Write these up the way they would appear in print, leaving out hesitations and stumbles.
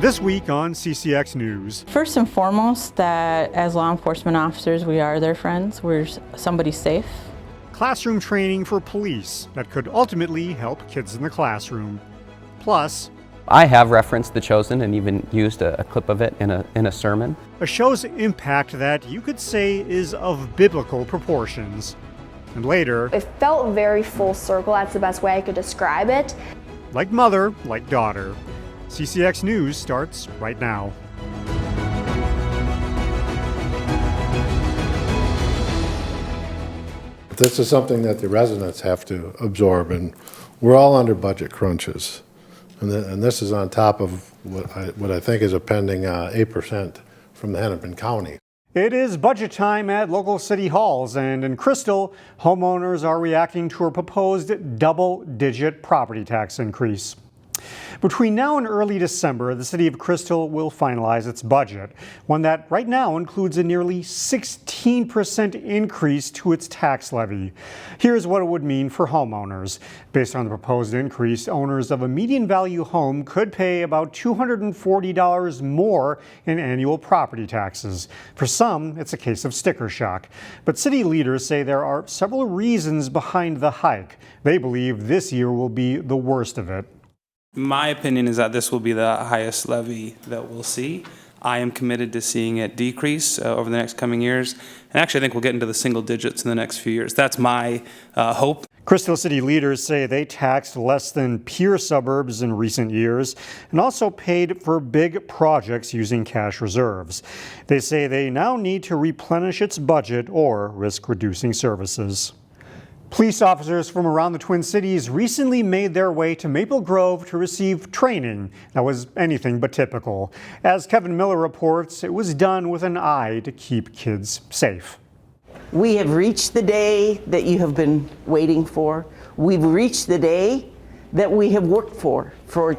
This week on CCX News. First and foremost, that as law enforcement officers, we are their friends. We're somebody's safe. Classroom training for police that could ultimately help kids in the classroom. Plus, I have referenced The Chosen and even used a clip of it in a sermon. A show's impact that you could say is of biblical proportions. And later, it felt very full circle. That's the best way I could describe it. Like mother, like daughter. CCX News starts right now. This is something that the residents have to absorb, and we're all under budget crunches. And this is on top of what I think is a pending 8% from the Hennepin County. It is budget time at local city halls, and in Crystal, homeowners are reacting to a proposed double-digit property tax increase. Between now and early December, the city of Crystal will finalize its budget, one that right now includes a nearly 16% increase to its tax levy. Here's what it would mean for homeowners. Based on the proposed increase, owners of a median value home could pay about $240 more in annual property taxes. For some, it's a case of sticker shock. But city leaders say there are several reasons behind the hike. They believe this year will be the worst of it. My opinion is that this will be the highest levy that we'll see. I am committed to seeing it decrease over the next coming years. And actually, I think we'll get into the single digits in the next few years. That's my hope. Crystal City leaders say they taxed less than peer suburbs in recent years and also paid for big projects using cash reserves. They say they now need to replenish its budget or risk reducing services. Police officers from around the Twin Cities recently made their way to Maple Grove to receive training that was anything but typical. As Kevin Miller reports, it was done with an eye to keep kids safe. We have reached the day that you have been waiting for. We've reached the day that we have worked for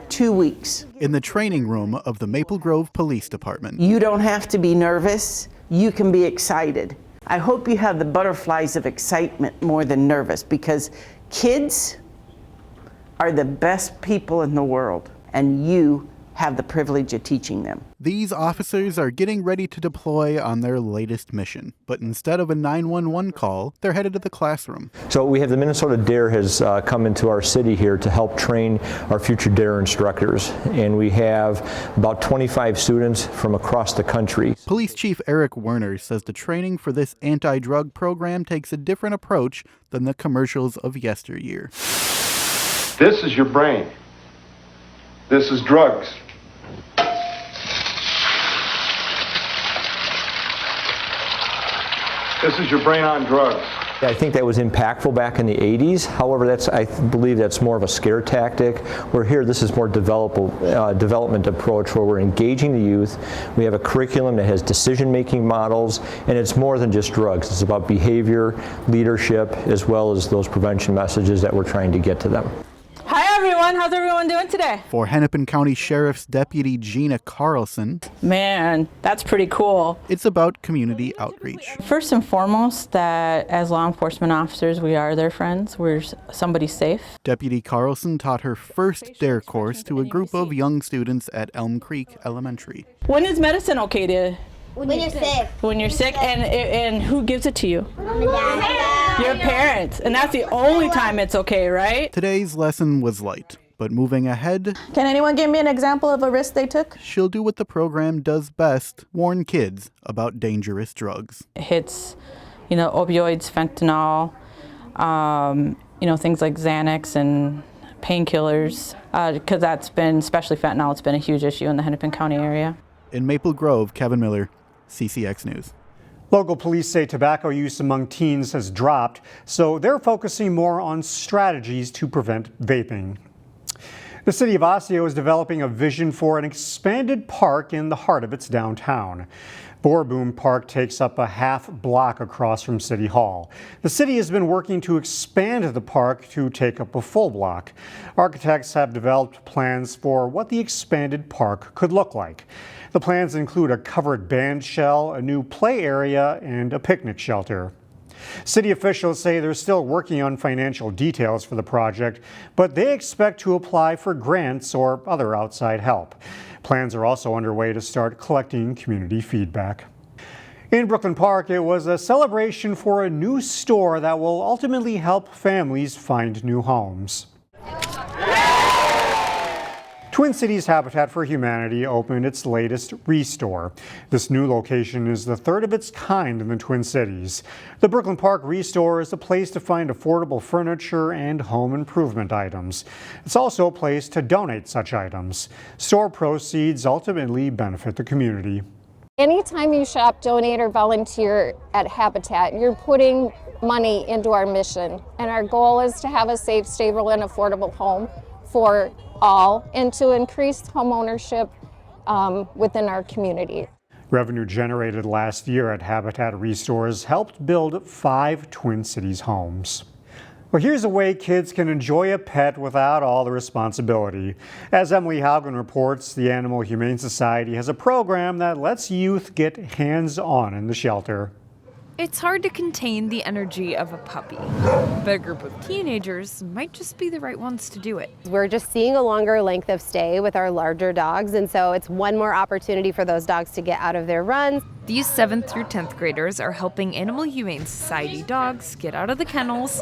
2 weeks. In the training room of the Maple Grove Police Department. You don't have to be nervous. You can be excited. I hope you have the butterflies of excitement more than nervous, because kids are the best people in the world, and you have the privilege of teaching them. These officers are getting ready to deploy on their latest mission, but instead of a 911 call, they're headed to the classroom. So we have the Minnesota DARE has come into our city here to help train our future DARE instructors, and we have about 25 students from across the country. Police Chief Eric Werner says the training for this anti-drug program takes a different approach than the commercials of yesteryear. This is your brain. This is drugs. This is your brain on drugs. I think that was impactful back in the 80s. However, I believe that's more of a scare tactic. Where here, this is more development approach where we're engaging the youth. We have a curriculum that has decision-making models, and it's more than just drugs. It's about behavior, leadership, as well as those prevention messages that we're trying to get to them. Hi everyone, how's everyone doing today? For Hennepin County Sheriff's Deputy Gina Carlson, Man, that's pretty cool. it's about community outreach. First and foremost, that as law enforcement officers, we are their friends. We're somebody's safe. Deputy Carlson taught her first DARE course to a group of young students at Elm Creek Elementary. When is medicine okay to? When you're sick. When you're sick, and who gives it to you? Mom and Dad. Your parents, and that's the only time it's okay, right? Today's lesson was light, but moving ahead, Can anyone give me an example of a risk they took? she'll do what the program does best, warn kids about dangerous drugs. It hits, opioids, fentanyl, things like Xanax and painkillers, because that's been, especially fentanyl, it's been a huge issue in the Hennepin County area. In Maple Grove, Kevin Miller, CCX News. Local police say tobacco use among teens has dropped, so they're focusing more on strategies to prevent vaping. The city of Osseo is developing a vision for an expanded park in the heart of its downtown. Boorboom Park takes up a half block across from City Hall. The city has been working to expand the park to take up a full block. Architects have developed plans for what the expanded park could look like. The plans include a covered band shell, a new play area, and a picnic shelter. City officials say they're still working on financial details for the project, but they expect to apply for grants or other outside help. Plans are also underway to start collecting community feedback. In Brooklyn Park, it was a celebration for a new store that will ultimately help families find new homes. Twin Cities Habitat for Humanity opened its latest Restore. This new location is the third of its kind in the Twin Cities. The Brooklyn Park Restore is a place to find affordable furniture and home improvement items. It's also a place to donate such items. Store proceeds ultimately benefit the community. Anytime you shop, donate, or volunteer at Habitat, you're putting money into our mission. And our goal is to have a safe, stable, and affordable home for all, and to increase home ownership within our community. Revenue generated last year at Habitat Restores helped build 5 Twin Cities homes. Well, here's a way kids can enjoy a pet without all the responsibility. As Emily Haugen reports, the Animal Humane Society has a program that lets youth get hands-on in the shelter. It's hard to contain the energy of a puppy, but a group of teenagers might just be the right ones to do it. We're just seeing a longer length of stay with our larger dogs, and so it's one more opportunity for those dogs to get out of their runs. These 7th through 10th graders are helping Animal Humane Society dogs get out of the kennels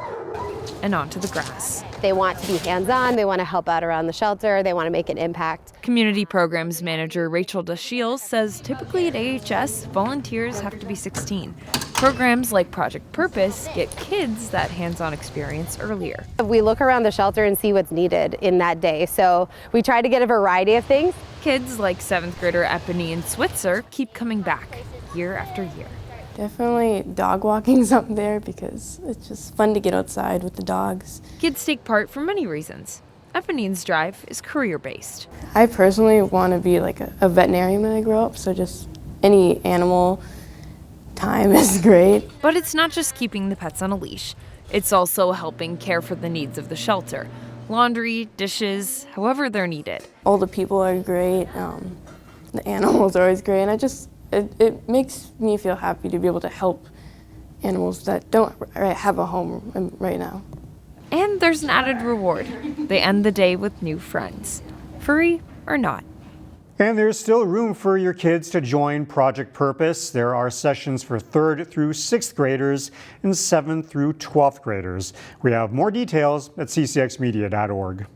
and onto the grass. They want to be hands-on, they want to help out around the shelter, they want to make an impact. Community Programs Manager Rachel DeShields says typically at AHS, volunteers have to be 16. Programs like Project Purpose get kids that hands-on experience earlier. We look around the shelter and see what's needed in that day, so we try to get a variety of things. Kids like 7th grader Epony and Switzer keep coming back year after year. Definitely dog walking's up there because it's just fun to get outside with the dogs. Kids take part for many reasons. Eponine's drive is career-based. I personally want to be like a veterinarian when I grow up, so just any animal time is great. But it's not just keeping the pets on a leash. It's also helping care for the needs of the shelter. Laundry, dishes, however they're needed. All the people are great. The animals are always great, and it makes me feel happy to be able to help animals that don't have a home right now. And there's an added reward. They end the day with new friends, furry or not. And there's still room for your kids to join Project Purpose. There are sessions for 3rd through 6th graders and 7th through 12th graders. We have more details at ccxmedia.org.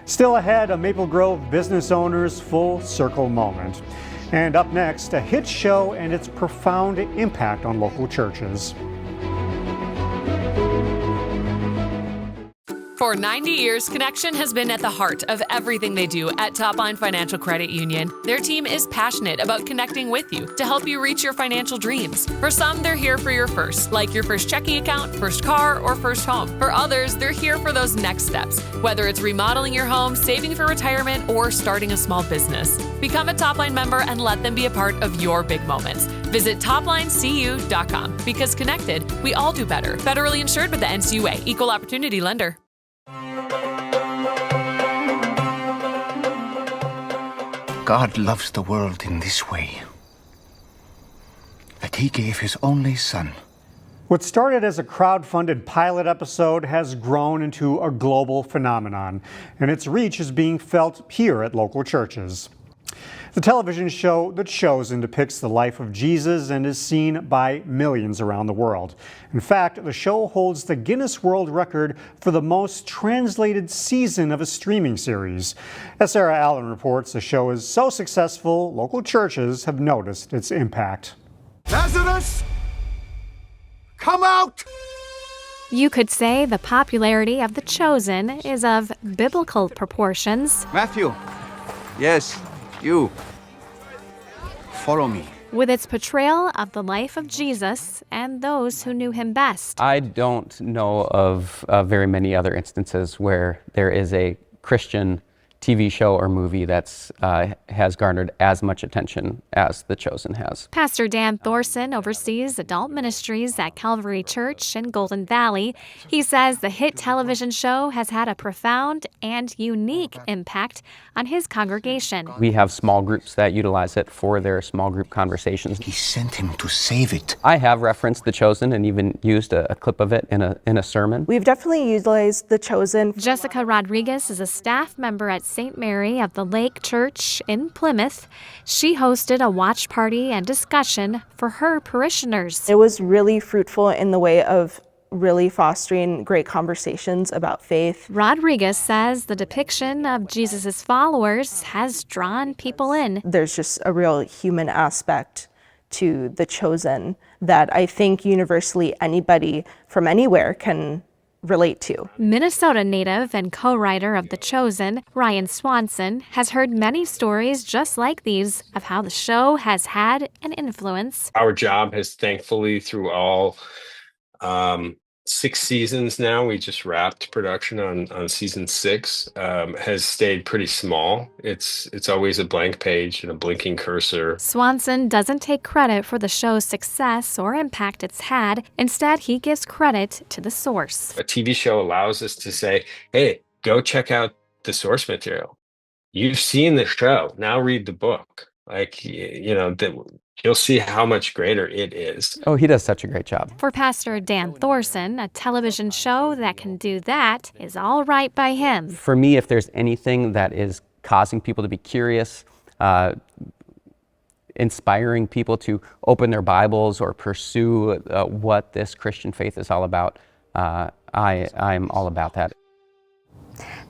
Still ahead, a Maple Grove business owner's full circle moment. And up next, a hit show and its profound impact on local churches. For 90 years, Connection has been at the heart of everything they do at Topline Financial Credit Union. Their team is passionate about connecting with you to help you reach your financial dreams. For some, they're here for your first, like your first checking account, first car, or first home. For others, they're here for those next steps, whether it's remodeling your home, saving for retirement, or starting a small business. Become a Topline member and let them be a part of your big moments. Visit toplinecu.com because connected, we all do better. Federally insured by the NCUA, Equal Opportunity Lender. God loves the world in this way, that he gave his only son. What started as a crowd-funded pilot episode has grown into a global phenomenon, and its reach is being felt here at local churches. The television show The Chosen depicts the life of Jesus and is seen by millions around the world. In fact, the show holds the Guinness World Record for the most translated season of a streaming series. As Sarah Allen reports, the show is so successful, local churches have noticed its impact. Lazarus, come out! You could say the popularity of The Chosen is of biblical proportions. Matthew, yes, you. Follow me. With its portrayal of the life of Jesus and those who knew him best. I don't know of very many other instances where there is a Christian TV show or movie that's has garnered as much attention as The Chosen has. Pastor Dan Thorson oversees adult ministries at Calvary Church in Golden Valley. He says the hit television show has had a profound and unique impact on his congregation. We have small groups that utilize it for their small group conversations. He sent him to save it. I have referenced The Chosen and even used a clip of it in a sermon. We've definitely utilized The Chosen. Jessica Rodriguez is a staff member at St. Mary of the Lake Church in Plymouth. She hosted a watch party and discussion for her parishioners. It was really fruitful in the way of really fostering great conversations about faith. Rodriguez says the depiction of Jesus' followers has drawn people in. There's just a real human aspect to The Chosen that I think universally anybody from anywhere can relate to. Minnesota native and co-writer of The Chosen, Ryan Swanson, has heard many stories just like these of how the show has had an influence. Our job has thankfully through all 6 seasons now, we just wrapped production on season 6, has stayed pretty small. It's always a blank page and a blinking cursor. Swanson doesn't take credit for the show's success or impact it's had. Instead, he gives credit to the source. A TV show allows us to say, hey, go check out the source material. You've seen the show, now read the book. Like, you'll see how much greater it is. Oh, he does such a great job. For Pastor Dan Thorson, a television show that can do that is all right by him. For me, if there's anything that is causing people to be curious, inspiring people to open their Bibles or pursue what this Christian faith is all about, I'm all about that.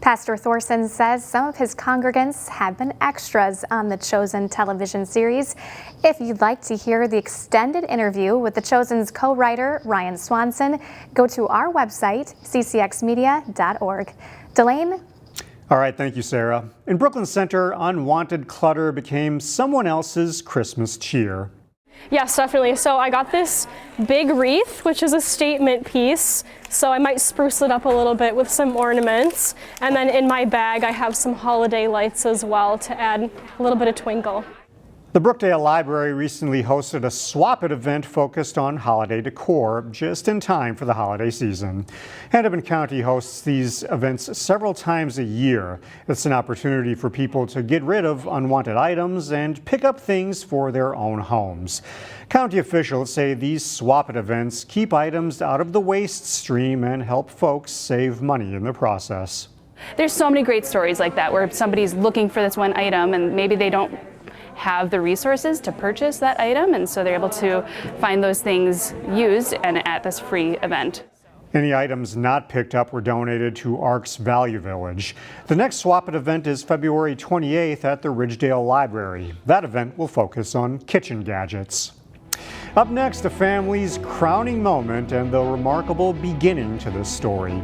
Pastor Thorson says some of his congregants have been extras on the Chosen television series. If you'd like to hear the extended interview with the Chosen's co-writer, Ryan Swanson, go to our website, ccxmedia.org. Delane? All right, thank you, Sarah. In Brooklyn Center, unwanted clutter became someone else's Christmas cheer. Yes, definitely. So I got this big wreath, which is a statement piece. So I might spruce it up a little bit with some ornaments. And then in my bag, I have some holiday lights as well to add a little bit of twinkle. The Brookdale Library recently hosted a Swap It event focused on holiday decor, just in time for the holiday season. Hennepin County hosts these events several times a year. It's an opportunity for people to get rid of unwanted items and pick up things for their own homes. County officials say these Swap It events keep items out of the waste stream and help folks save money in the process. There's so many great stories like that where somebody's looking for this one item and maybe they don't have the resources to purchase that item, and so they're able to find those things used and at this free event. Any items not picked up were donated to ARC's Value Village. The next Swap It event is February 28th at the Ridgedale Library. That event will focus on kitchen gadgets. Up next, a family's crowning moment and the remarkable beginning to this story.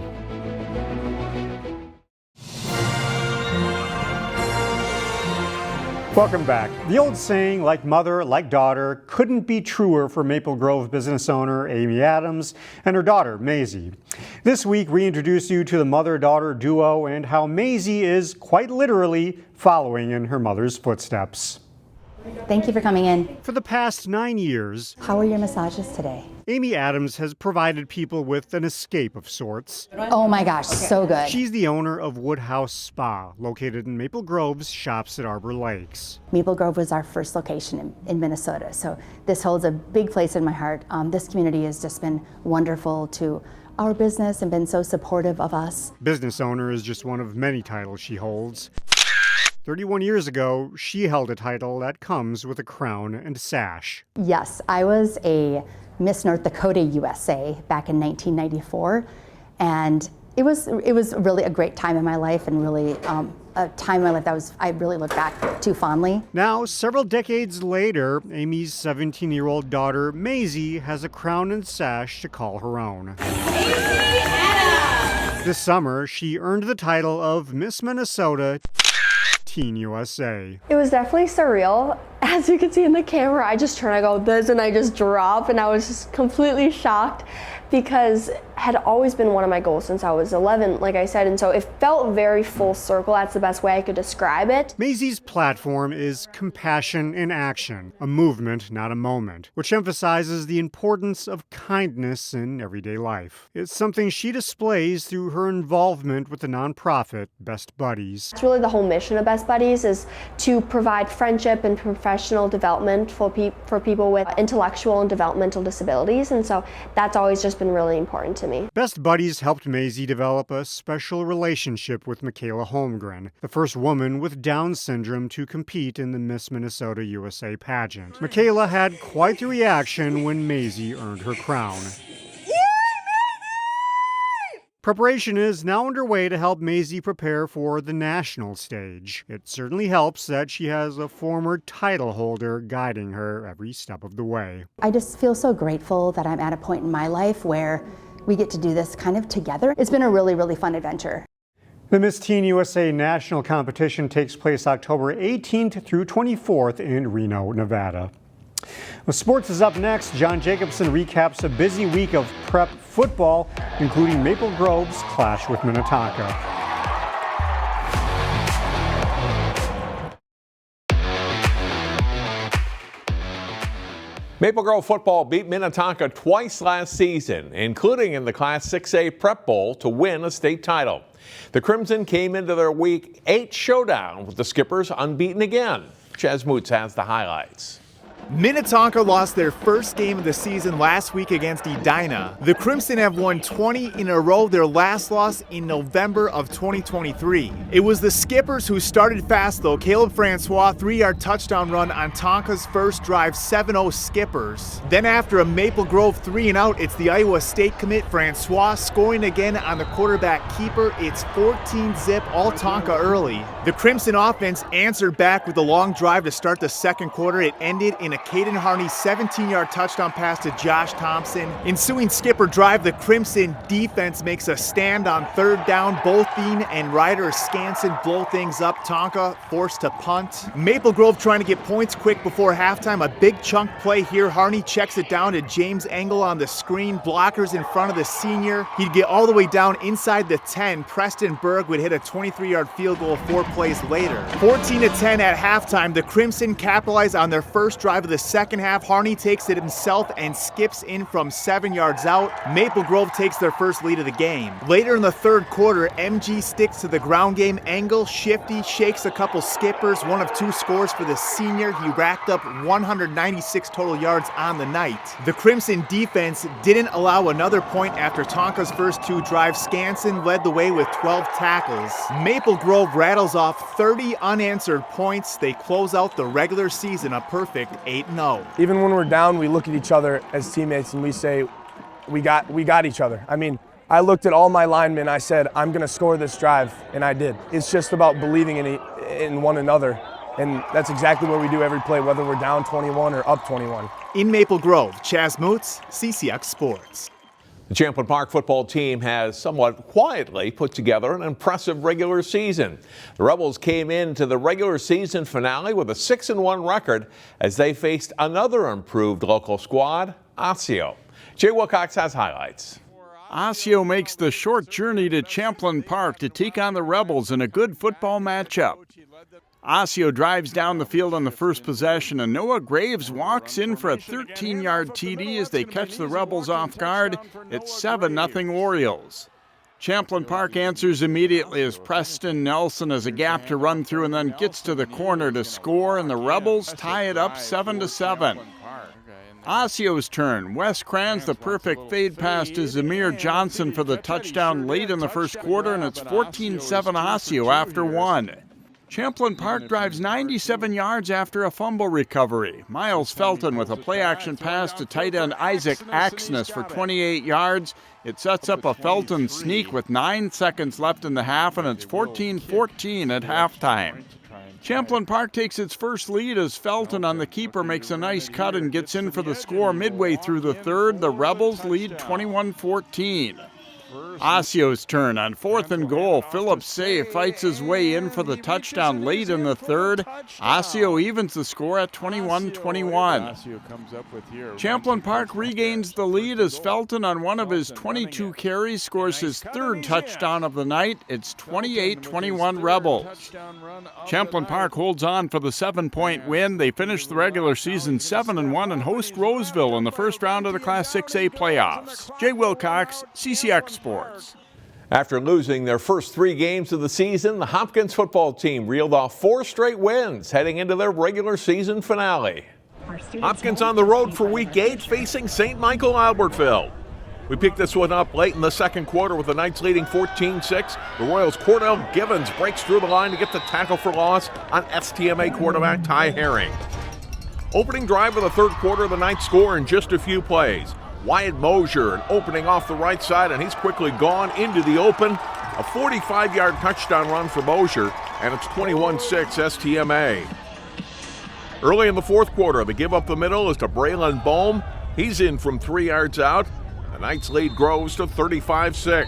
Welcome back. The old saying, like mother, like daughter, couldn't be truer for Maple Grove business owner Amy Adams and her daughter, Maisie. This week, we introduce you to the mother-daughter duo and how Maisie is quite literally following in her mother's footsteps. Thank you for coming in. For the past 9 years, how are your massages today? Amy Adams has provided people with an escape of sorts. Oh my gosh, so good. She's the owner of Woodhouse Spa, located in Maple Grove's Shops at Arbor Lakes. Maple Grove was our first location in Minnesota, so this holds a big place in my heart. This community has just been wonderful to our business and been so supportive of us. Business owner is just one of many titles she holds. 31 years ago, she held a title that comes with a crown and sash. Yes, I was a Miss North Dakota USA back in 1994, and it was really a great time in my life and really a time in my life that I really look back to fondly. Now, several decades later, Amy's 17-year-old daughter, Maisie, has a crown and sash to call her own. This summer, she earned the title of Miss Minnesota Teen USA. It was definitely surreal. As you can see in the camera, I just turn, I go this, and I just drop, and I was just completely shocked because it had always been one of my goals since I was 11, like I said, and so it felt very full circle. That's the best way I could describe it. Maisie's platform is compassion in action, a movement, not a moment, which emphasizes the importance of kindness in everyday life. It's something she displays through her involvement with the nonprofit Best Buddies. It's really the whole mission of Best Buddies is to provide friendship and professional development for people with intellectual and developmental disabilities, and so that's always just been really important to me. me. Best Buddies helped Maisie develop a special relationship with Michaela Holmgren, the first woman with Down syndrome to compete in the Miss Minnesota USA pageant. Michaela had quite the reaction when Maisie earned her crown. Preparation is now underway to help Maisie prepare for the national stage. It certainly helps that she has a former title holder guiding her every step of the way. I just feel so grateful that I'm at a point in my life where we get to do this kind of together. It's been a really, really fun adventure. The Miss Teen USA National Competition takes place October 18th through 24th in Reno, Nevada. Well, sports is up next. John Jacobson recaps a busy week of prep football, including Maple Grove's clash with Minnetonka. Maple Grove football beat Minnetonka twice last season, including in the Class 6A Prep Bowl to win a state title. The Crimson came into their Week 8 showdown with the Skippers unbeaten again. Chaz Moots has the highlights. Minnetonka lost their first game of the season last week against Edina. The Crimson have won 20 in a row, their last loss in November of 2023. It was the Skippers who started fast though. Caleb Francois, 3-yard touchdown run on Tonka's first drive, 7-0 Skippers. Then after a Maple Grove 3-and-out, it's the Iowa State commit Francois scoring again on the quarterback keeper. It's 14-zip, all Tonka early. The Crimson offense answered back with a long drive to start the second quarter. It ended in a Caden Harney 17-yard touchdown pass to Josh Thompson. Ensuing Skipper drive, the Crimson defense makes a stand on third down. Both Bean and Ryder Skansen blow things up. Tonka forced to punt. Maple Grove trying to get points quick before halftime. A big chunk play here. Harney checks it down to James Engel on the screen. Blockers in front of the senior. He'd get all the way down inside the 10. Preston Berg would hit a 23-yard field goal 4 plays later. 14-10 at halftime. The Crimson capitalize on their first drive of the second half. Harney takes it himself and skips in from 7 yards out. Maple Grove takes their first lead of the game. Later in the third quarter, MG sticks to the ground game. Engel, shifty, shakes a couple Skippers. 1 of 2 scores for the senior. He racked up 196 total yards on the night. The Crimson defense didn't allow another point after Tonka's first 2 drives. Skansen led the way with 12 tackles. Maple Grove rattles off 30 unanswered points. They close out the regular season a perfect 8-0. Even when we're down, we look at each other as teammates and we say, we got each other. I mean, I looked at all my linemen, I said, I'm gonna score this drive, and I did. It's just about believing in one another, and that's exactly what we do every play, whether we're down 21 or up 21. In Maple Grove, Chaz Moots, CCX Sports. The Champlin Park football team has somewhat quietly put together an impressive regular season. The Rebels came into the regular season finale with a 6-1 record as they faced another improved local squad, Osseo. Jay Wilcox has highlights. Osseo makes the short journey to Champlin Park to take on the Rebels in a good football matchup. Osseo drives down the field on the first possession, and Noah Graves walks in for a 13-yard TD as they catch the Rebels off guard. It's 7-0 Orioles. Champlin Park answers immediately as Preston Nelson has a gap to run through and then gets to the corner to score, and the Rebels tie it up 7-7. Osseo's turn. Wes Kranz, the perfect fade pass to Zamir Johnson for the touchdown late in the first quarter, and it's 14-7 Osseo after 1. Champlin Park drives 97 yards after a fumble recovery. Miles Felton with a play-action pass to tight end Isaac Axness for 28 yards. It sets up a Felton sneak with 9 seconds left in the half, and it's 14-14 at halftime. Champlin Park takes its first lead as Felton on the keeper makes a nice cut and gets in for the score midway through the third. The Rebels lead 21-14. Osseo's turn on 4th and goal. Philip Say fights his way in for the touchdown late in the third. Osseo evens the score at 21-21. Champlin Park regains the lead as Felton on one of his 22 carries scores his 3rd touchdown of the night. It's 28-21 Rebels. Champlin Park holds on for the 7-point win. They finish the regular season 7-1 and host Roseville in the first round of the Class 6A playoffs. Jay Wilcox, CCX Sports. After losing their first 3 games of the season, the Hopkins football team reeled off 4 straight wins heading into their regular season finale. Hopkins on the road for Week 8 facing St. Michael Albertville. We picked this one up late in the second quarter with the Knights leading 14-6. The Royals' Cordell Givens breaks through the line to get the tackle for loss on STMA quarterback Ty Herring. Opening drive of the third quarter, the Knights score in just a few plays. Wyatt Mosier, an opening off the right side, and he's quickly gone into the open. A 45-yard touchdown run for Mosier, and it's 21-6 STMA. Early in the fourth quarter, the give up the middle is to Braylon Bohm. He's in from 3 yards out. The Knights' lead grows to 35-6.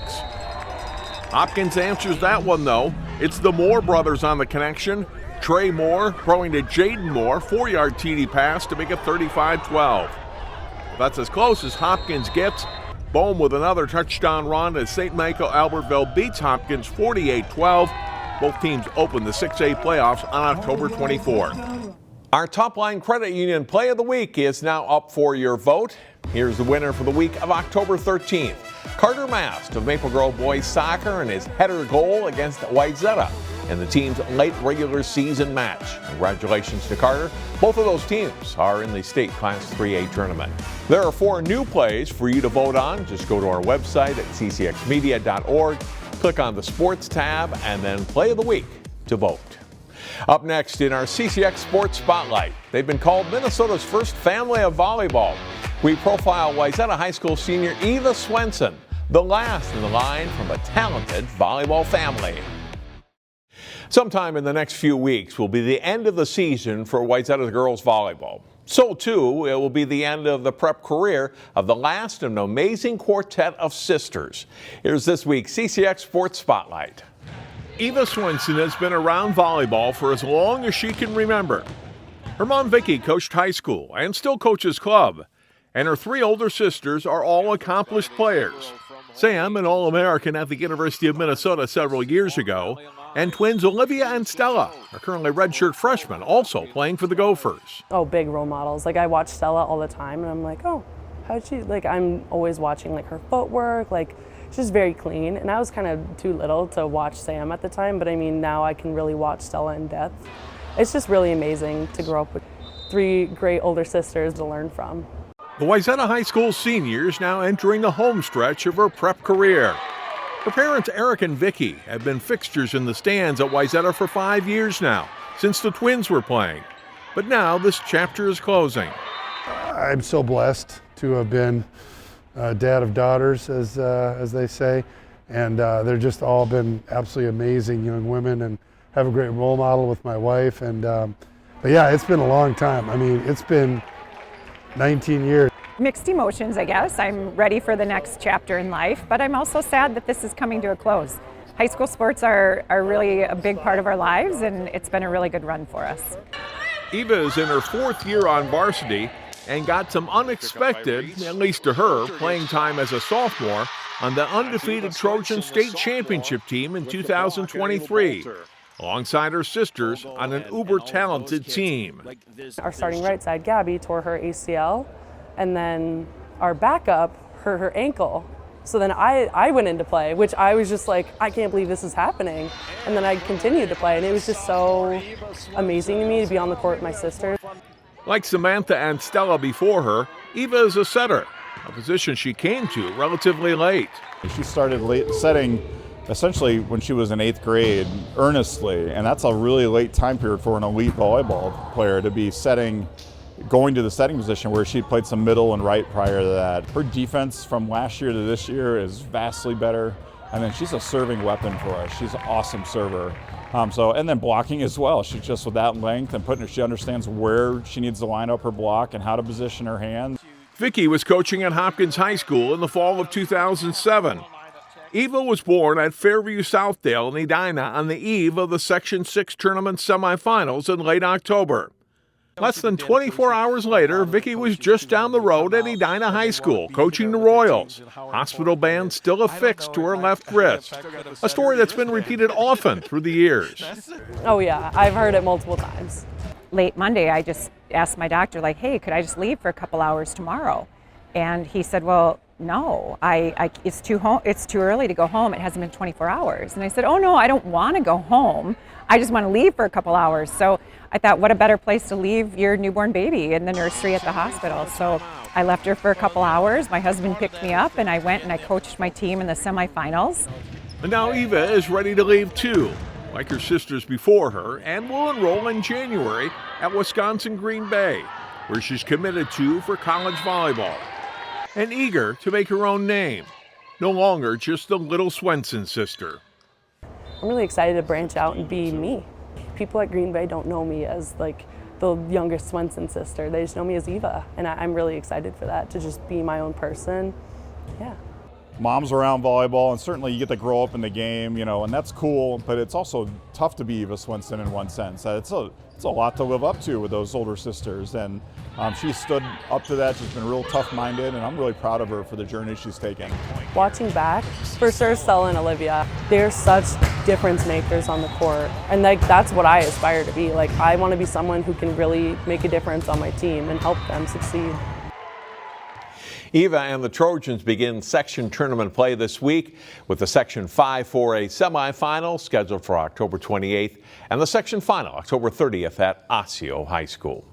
Hopkins answers that one, though. It's the Moore brothers on the connection. Trey Moore throwing to Jaden Moore, 4-yard TD pass to make it 35-12. That's as close as Hopkins gets. Bohm with another touchdown run as St. Michael Albertville beats Hopkins 48-12. Both teams open the 6A playoffs on October 24th. Our Top Line Credit Union Play of the Week is now up for your vote. Here's the winner for the week of October 13th. Carter Mast of Maple Grove Boys Soccer and his header goal against Wayzata in the team's late regular season match. Congratulations to Carter. Both of those teams are in the state Class 3A tournament. There are 4 new plays for you to vote on. Just go to our website at ccxmedia.org, click on the Sports tab, and then Play of the Week to vote. Up next in our CCX Sports Spotlight, they've been called Minnesota's first family of volleyball. We profile Wayzata High School senior Eva Swenson, the last in the line from a talented volleyball family. Sometime in the next few weeks will be the end of the season for Wayzata girls volleyball. So too, it will be the end of the prep career of the last of an amazing quartet of sisters. Here's this week's CCX Sports Spotlight. Eva Swenson has been around volleyball for as long as she can remember. Her mom, Vicki, coached high school and still coaches club. And her 3 older sisters are all accomplished players. Sam, an All-American at the University of Minnesota several years ago, and twins Olivia and Stella are currently redshirt freshmen, also playing for the Gophers. Oh, big role models. Like, I watch Stella all the time, and I'm like, oh, how'd she, like, I'm always watching, like, her footwork, like, she's very clean. And I was kind of too little to watch Sam at the time, but I mean, now I can really watch Stella in depth. It's just really amazing to grow up with 3 great older sisters to learn from. The Wayzata High School senior is now entering the home stretch of her prep career. Her parents, Eric and Vicki, have been fixtures in the stands at Wayzata for 5 years now, since the twins were playing. But now this chapter is closing. I'm so blessed to have been dad of daughters, as they say, and they've just all been absolutely amazing young women, and have a great role model with my wife. And but yeah, it's been a long time. I mean, it's been 19 years. Mixed emotions, I guess. I'm ready for the next chapter in life, but I'm also sad that this is coming to a close. High school sports are really a big part of our lives, and it's been a really good run for us. Eva is in her 4th year on varsity and got some unexpected, at least to her, playing time as a sophomore on the undefeated Trojan State Championship team in 2023. Alongside her sisters on an uber-talented team. Our starting right side, Gabby, tore her ACL, and then our backup hurt her ankle. So then I went into play, which I was just like, I can't believe this is happening. And then I continued to play, and it was just so amazing to me to be on the court with my sisters. Like Samantha and Stella before her, Eva is a setter, a position she came to relatively late. She started setting essentially when she was in 8th grade, earnestly, and that's a really late time period for an elite volleyball player to be going to the setting position, where she played some middle and right prior to that. Her defense from last year to this year is vastly better, and then she's a serving weapon for us. She's an awesome server. And then blocking as well. She's just with that length and she understands where she needs to line up her block and how to position her hand. Vicki was coaching at Hopkins High School in the fall of 2007. Eva was born at Fairview Southdale in Edina on the eve of the Section 6 tournament semifinals in late October. Less than 24 hours later, Vicki was just down the road at Edina High School, coaching the Royals. Hospital band still affixed to her left wrist. A story that's been repeated often through the years. Oh yeah, I've heard it multiple times. Late Monday, I just asked my doctor, like, hey, could I just leave for a couple hours tomorrow? And he said, well, no, it's too early to go home. It hasn't been 24 hours. And I said, oh no, I don't want to go home. I just want to leave for a couple hours. So I thought, what a better place to leave your newborn baby in the nursery at the hospital. So I left her for a couple hours. My husband picked me up and I went and I coached my team in the semifinals. And now Eva is ready to leave too, like her sisters before her, and will enroll in January at Wisconsin Green Bay, where she's committed to for college volleyball. And eager to make her own name, no longer just the little Swenson sister. I'm really excited to branch out and be me. People at Green Bay don't know me as like the youngest Swenson sister. They just know me as Eva, and I'm really excited for that, to just be my own person. Yeah. Mom's around volleyball, and certainly you get to grow up in the game, you know, and that's cool, but it's also tough to be Eva Swenson in one sense. It's a lot to live up to with those older sisters, and she stood up to that. She's been real tough-minded, and I'm really proud of her for the journey she's taken. Watching back, for sure Stella and Olivia, they're such difference makers on the court, and like that's what I aspire to be. Like, I want to be someone who can really make a difference on my team and help them succeed. Eva and the Trojans begin section tournament play this week with the Section 5 4A semifinal scheduled for October 28th and the section final October 30th at Osseo High School.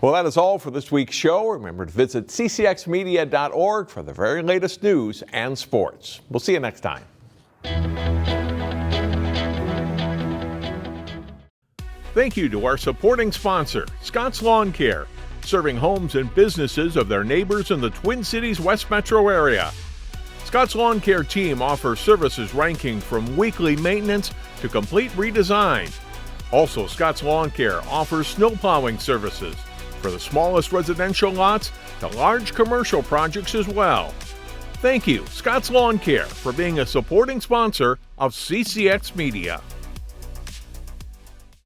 Well, that is all for this week's show. Remember to visit ccxmedia.org for the very latest news and sports. We'll see you next time. Thank you to our supporting sponsor, Scott's Lawn Care, serving homes and businesses of their neighbors in the Twin Cities West Metro area. Scott's Lawn Care team offers services ranging from weekly maintenance to complete redesign. Also, Scott's Lawn Care offers snow plowing services for the smallest residential lots to large commercial projects as well. Thank you, Scott's Lawn Care, for being a supporting sponsor of CCX Media.